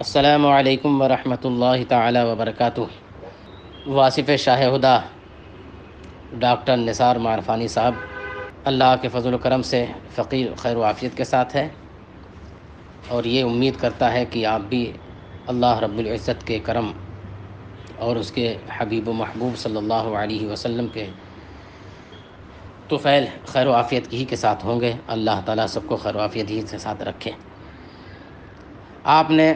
السلام علیکم ورحمۃ اللہ تعالی وبرکاتہ۔ واصف شاہ ہدیٰ ڈاکٹر نثار معرفانی صاحب اللہ کے فضل و کرم سے فقیر خیر و عافیت کے ساتھ ہے، اور یہ امید کرتا ہے کہ آپ بھی اللہ رب العزت کے کرم اور اس کے حبیب و محبوب صلی اللہ علیہ وسلم کے طفیل خیر و عافیت ہی کے ساتھ ہوں گے۔ اللہ تعالیٰ سب کو خیر و عافیت ہی کے ساتھ رکھے۔ آپ نے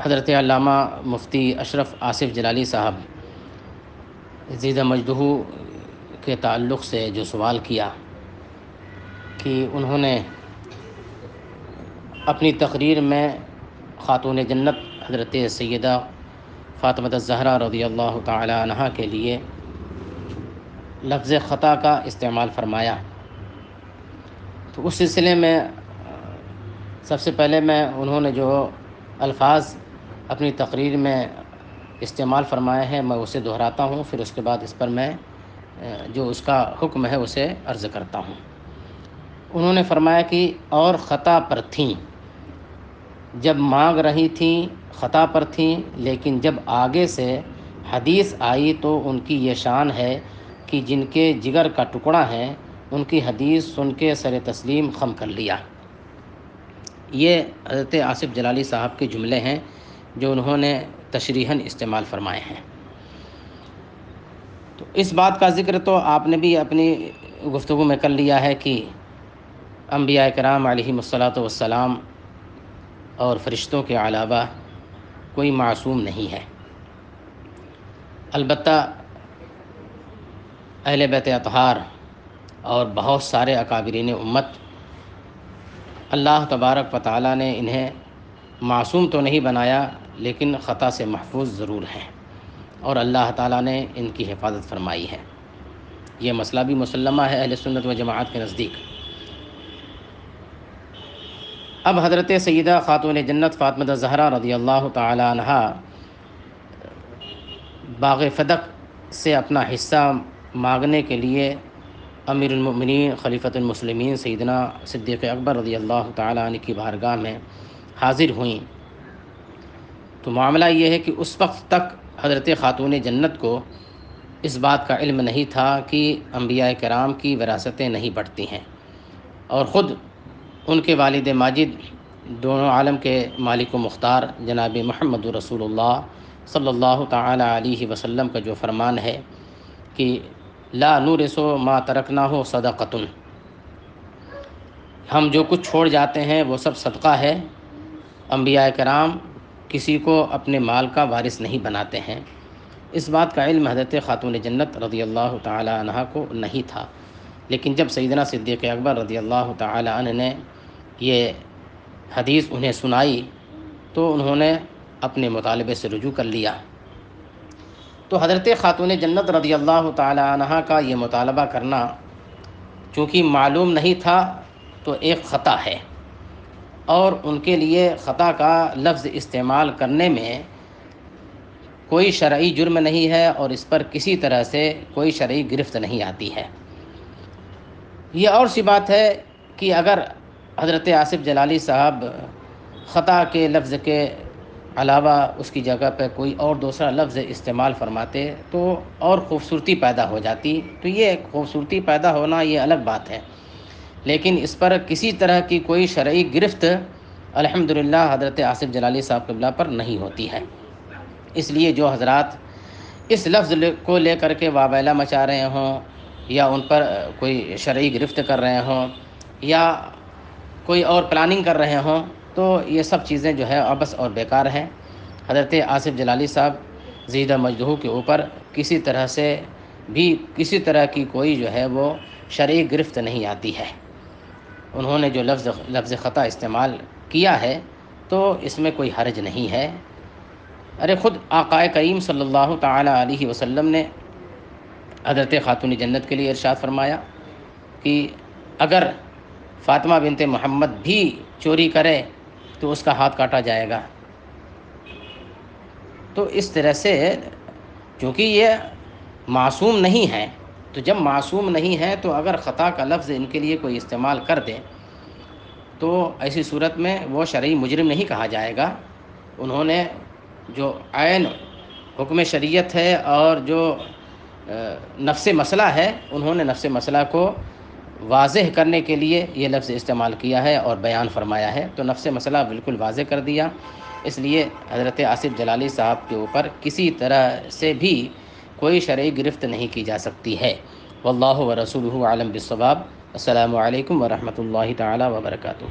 حضرت علامہ مفتی اشرف آصف جلالی صاحب زیدہ مجدہ کے تعلق سے جو سوال کیا کہ انہوں نے اپنی تقریر میں خاتون جنت حضرت سیدہ فاطمہ الزہرا رضی اللہ تعالی عنہا کے لیے لفظ خطا کا استعمال فرمایا، تو اس سلسلے میں سب سے پہلے انہوں نے جو الفاظ اپنی تقریر میں استعمال فرمائے ہیں میں اسے دہراتا ہوں، پھر اس کے بعد اس پر میں جو اس کا حکم ہے اسے عرض کرتا ہوں۔ انہوں نے فرمایا کہ اور خطا پر تھیں، جب مانگ رہی تھیں خطا پر تھیں، لیکن جب آگے سے حدیث آئی تو ان کی یہ شان ہے کہ جن کے جگر کا ٹکڑا ہے ان کی حدیث سن کے سر تسلیم خم کر لیا۔ یہ حضرت آصف جلالی صاحب کے جملے ہیں جو انہوں نے تشریحاً استعمال فرمائے ہیں۔ تو اس بات کا ذکر تو آپ نے بھی اپنی گفتگو میں کر لیا ہے کہ انبیاء کرام علیہم الصلاۃ والسلام اور فرشتوں کے علاوہ کوئی معصوم نہیں ہے، البتہ اہل بیت اطہار اور بہت سارے اکابرین امت اللہ تبارک و تعالیٰ نے انہیں معصوم تو نہیں بنایا لیکن خطا سے محفوظ ضرور ہیں، اور اللہ تعالیٰ نے ان کی حفاظت فرمائی ہے۔ یہ مسئلہ بھی مسلمہ ہے اہل سنت و جماعت کے نزدیک۔ اب حضرت سیدہ خاتون جنت فاطمہ الزہرا رضی اللہ تعالی عنہا باغ فدق سے اپنا حصہ مانگنے کے لیے امیر المؤمنین خلیفۃ المسلمین سیدنا صدیق اکبر رضی اللہ تعالی عنہ کی بارگاہ میں حاضر ہوئیں، تو معاملہ یہ ہے کہ اس وقت تک حضرت خاتون جنت کو اس بات کا علم نہیں تھا کہ انبیاء کرام کی وراثتیں نہیں بڑھتی ہیں، اور خود ان کے والد ماجد دونوں عالم کے مالک و مختار جناب محمد رسول اللہ صلی اللہ تعالی علیہ وسلم کا جو فرمان ہے کہ لا نورث ما ترکنہ صدقۃ، ہم جو کچھ چھوڑ جاتے ہیں وہ سب صدقہ ہے، انبیاء کرام کسی کو اپنے مال کا وارث نہیں بناتے ہیں۔ اس بات کا علم حضرت خاتون جنت رضی اللہ تعالی عنہ کو نہیں تھا، لیکن جب سیدنا صدیق اکبر رضی اللہ تعالی عنہ نے یہ حدیث انہیں سنائی تو انہوں نے اپنے مطالبے سے رجوع کر لیا۔ تو حضرت خاتون جنت رضی اللہ تعالی عنہ کا یہ مطالبہ کرنا چونکہ معلوم نہیں تھا تو ایک خطا ہے، اور ان کے لیے خطا کا لفظ استعمال کرنے میں کوئی شرعی جرم نہیں ہے، اور اس پر کسی طرح سے کوئی شرعی گرفت نہیں آتی ہے۔ یہ اور سی بات ہے کہ اگر حضرت آصف جلالی صاحب خطا کے لفظ کے علاوہ اس کی جگہ پہ کوئی اور دوسرا لفظ استعمال فرماتے تو اور خوبصورتی پیدا ہو جاتی، تو یہ خوبصورتی پیدا ہونا یہ الگ بات ہے، لیکن اس پر کسی طرح کی کوئی شرعی گرفت الحمدللہ حضرت آصف جلالی صاحب قبلہ پر نہیں ہوتی ہے۔ اس لیے جو حضرات اس لفظ کو لے کر کے وابیلہ مچا رہے ہوں، یا ان پر کوئی شرعی گرفت کر رہے ہوں، یا کوئی اور پلاننگ کر رہے ہوں، تو یہ سب چیزیں جو ہے عبث اور بیکار ہیں۔ حضرت آصف جلالی صاحب زیدہ مجدہ کے اوپر کسی طرح سے بھی کسی طرح کی کوئی جو ہے وہ شرعی گرفت نہیں آتی ہے۔ انہوں نے جو لفظ خطا استعمال کیا ہے تو اس میں کوئی حرج نہیں ہے۔ ارے خود آقا کریم صلی اللہ تعالی علیہ وسلم نے حضرت خاتون جنت کے لیے ارشاد فرمایا کہ اگر فاطمہ بنت محمد بھی چوری کرے تو اس کا ہاتھ کاٹا جائے گا۔ تو اس طرح سے چونکہ یہ معصوم نہیں ہے، تو جب معصوم نہیں ہے تو اگر خطا کا لفظ ان کے لیے کوئی استعمال کر دے تو ایسی صورت میں وہ شرعی مجرم نہیں کہا جائے گا. انہوں نے جو عین حکم شریعت ہے اور جو نفس مسئلہ ہے، انہوں نے نفس مسئلہ کو واضح کرنے کے لیے یہ لفظ استعمال کیا ہے اور بیان فرمایا ہے. تو نفس مسئلہ بالکل واضح کر دیا. اس لیے حضرت آصف جلالی صاحب کے اوپر کسی طرح سے بھی کوئی شرعی گرفت نہیں کی جا سکتی ہے. واللہ ورسولہ عالم بالصواب. السلام علیکم ورحمۃ اللہ تعالی وبرکاتہ.